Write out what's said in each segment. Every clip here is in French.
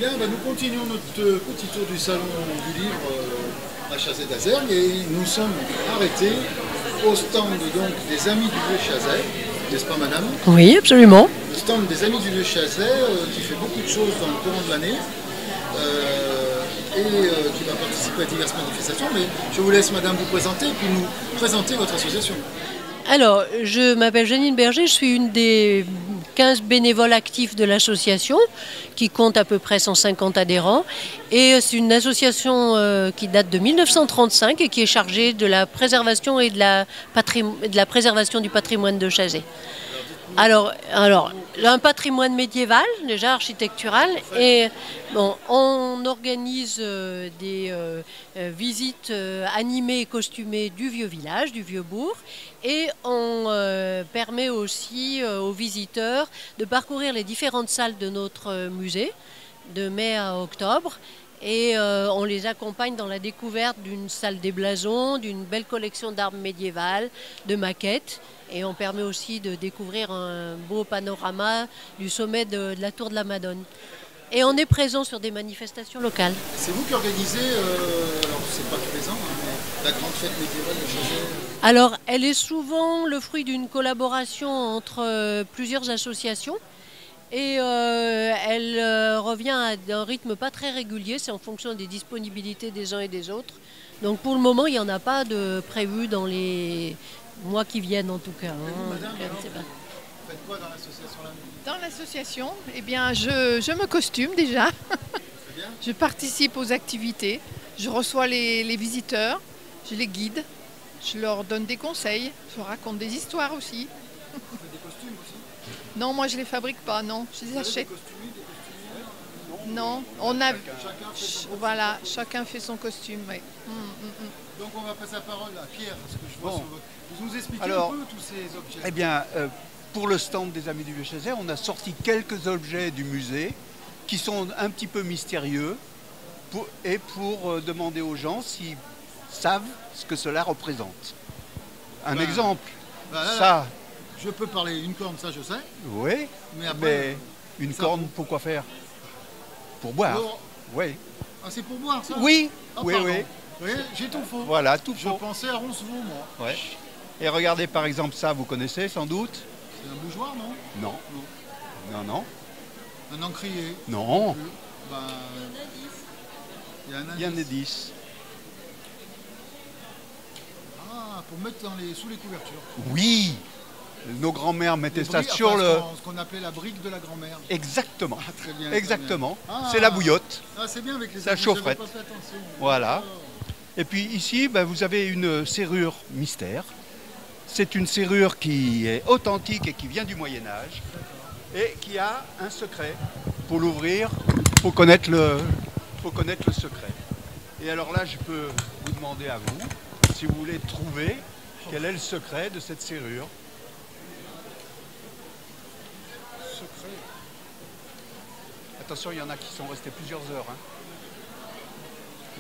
Bien, nous continuons notre petit tour du salon du livre à Chazay d'Azergues et nous sommes arrêtés au stand donc, des Amis du Vieux Chazay, n'est-ce pas madame? Oui, absolument. Le stand des Amis du Vieux Chazay qui fait beaucoup de choses dans le courant de l'année qui va participer à diverses manifestations. Mais je vous laisse madame vous présenter et puis nous présenter votre association. Alors, je m'appelle Janine Berger, je suis une des 15 bénévoles actifs de l'association, qui compte à peu près 150 adhérents. Et c'est une association qui date de 1935 et qui est chargée de la préservation et de la préservation du patrimoine de Chazay. Alors, un patrimoine médiéval, déjà architectural, et bon, on organise des visites animées et costumées du vieux village, du vieux bourg, et on permet aussi aux visiteurs de parcourir les différentes salles de notre musée, de mai à octobre. Et on les accompagne dans la découverte d'une salle des blasons, d'une belle collection d'armes médiévales, de maquettes. Et on permet aussi de découvrir un beau panorama du sommet de la tour de la Madone. Et on est présent sur des manifestations locales. C'est vous qui organisez, alors c'est pas tous les ans, mais la grande fête médiévale de Chazay. Alors elle est souvent le fruit d'une collaboration entre plusieurs associations. Et elle revient à un rythme pas très régulier, c'est en fonction des disponibilités des uns et des autres. Donc pour le moment, il n'y en a pas de prévu dans les mois qui viennent en tout cas. Madame, vous faites quoi dans l'association là? Dans l'association, eh bien, je me costume déjà. Je participe aux activités, je reçois les visiteurs, je les guide, je leur donne des conseils, je raconte des histoires aussi. Vous faites des costumes aussi? Non, moi je les fabrique pas, non, je les achète. Non, on a. Voilà, chacun fait son costume. Oui. Donc on va passer la parole à Pierre, parce que je vois sur votre... Vous nous expliquez Alors, un peu tous ces objets. Eh bien, pour le stand des Amis du Vieux Chazay, on a sorti quelques objets du musée qui sont un petit peu mystérieux pour demander aux gens s'ils savent ce que cela représente. Un exemple, ça. Je peux parler une corne, ça je sais. Oui, mais après, une corne, pourquoi faire? Pour boire. Alors, oui. Ah, c'est pour boire ça? Oui, ah, oui, oui. Vous voyez, j'ai tout faux. Voilà, tout faux. Je pensais à Roncevaux, moi. Ouais. Et regardez par exemple ça, vous connaissez sans doute? C'est un bougeoir, non? Non. Non, non. Un encrier? Non. Ben, il y a un indice. Ah, pour mettre sous les couvertures. Oui. Nos grands-mères mettaient ça sur ce qu'on appelait la brique de la grand-mère. Exactement. Ah, très bien. Exactement. Très bien. C'est la bouillotte. Ah, c'est bien avec les la chaufferette. Pas fait attention. Voilà. Et puis ici, vous avez une serrure mystère. C'est une serrure qui est authentique et qui vient du Moyen-Âge et qui a un secret. Pour l'ouvrir, il faut connaître le secret. Et alors là, je peux vous demander à vous, si vous voulez trouver quel est le secret de cette serrure. Attention, il y en a qui sont restés plusieurs heures. Hein.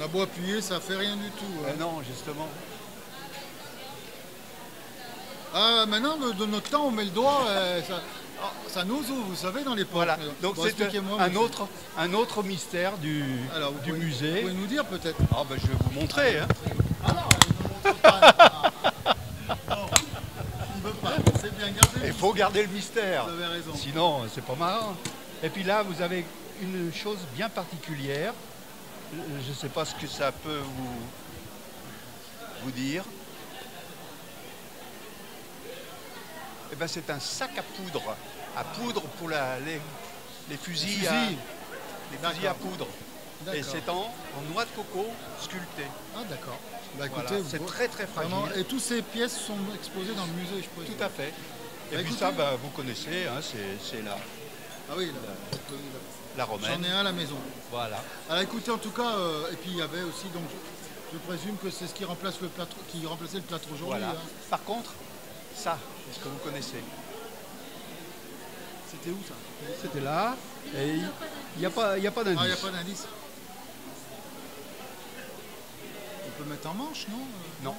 La boîte appuyée, ça fait rien du tout. Hein. Non, justement. Ah, maintenant, de notre temps, on met le doigt, ça nous ouvre, vous savez, dans les portes. Voilà. Donc bon, c'est un autre mystère du musée. Vous pouvez nous dire peut-être? Ah, je vais vous montrer. Hein. Ah non, il ne montre pas. Non, il ne veut pas. C'est bien garder. Il faut garder le mystère. Vous avez raison. Sinon, c'est pas marrant. Et puis là, vous avez une chose bien particulière. Je ne sais pas ce que ça peut vous dire. Eh ben, c'est un sac à poudre pour les fusils, les fusils à poudre. Et c'est en noix de coco sculptée. Ah d'accord. Bah, écoutez, voilà, c'est très très fragile. Vraiment, et toutes ces pièces sont exposées dans le musée, je présume. Tout à fait. Et puis ça, vous connaissez, hein, c'est là. Ah oui, la romaine. J'en ai un à la maison. Voilà. Alors écoutez, en tout cas, et puis il y avait aussi, donc je présume que c'est ce qui remplace le plâtre, qui remplaçait le plâtre aujourd'hui. Voilà. Hein. Par contre, ça, est-ce que vous connaissez? C'était où ça? C'était là, et il n'y a pas d'indice. Ah, il n'y a pas d'indice. On peut mettre en manche, non? Non.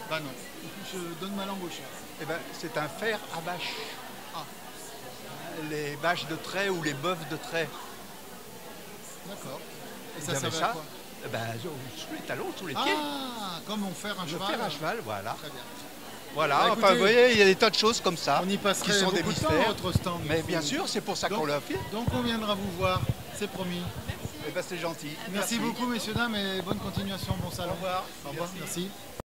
Bah non. Je donne ma langue au chat. Eh ben, c'est un fer à bâche. Ah. Les bâches de trait ou les bœufs de trait. D'accord. Et Vous ça avez servait ça à quoi? Sous les talons, sous les pieds. Ah, comme on fait un Le cheval. fer à cheval, voilà. Très bien. Voilà, Bah, enfin écoutez, vous voyez, il y a des tas de choses comme ça On y qui passerait sont beaucoup des de temps mystères. à votre stand. Mais il faut- bien sûr, c'est pour ça qu'on l'a fait. Donc on viendra vous voir, c'est promis. Eh ben, c'est gentil. Merci beaucoup messieurs, dames, et bonne continuation, bon salon. Au revoir. Au revoir, Merci. merci.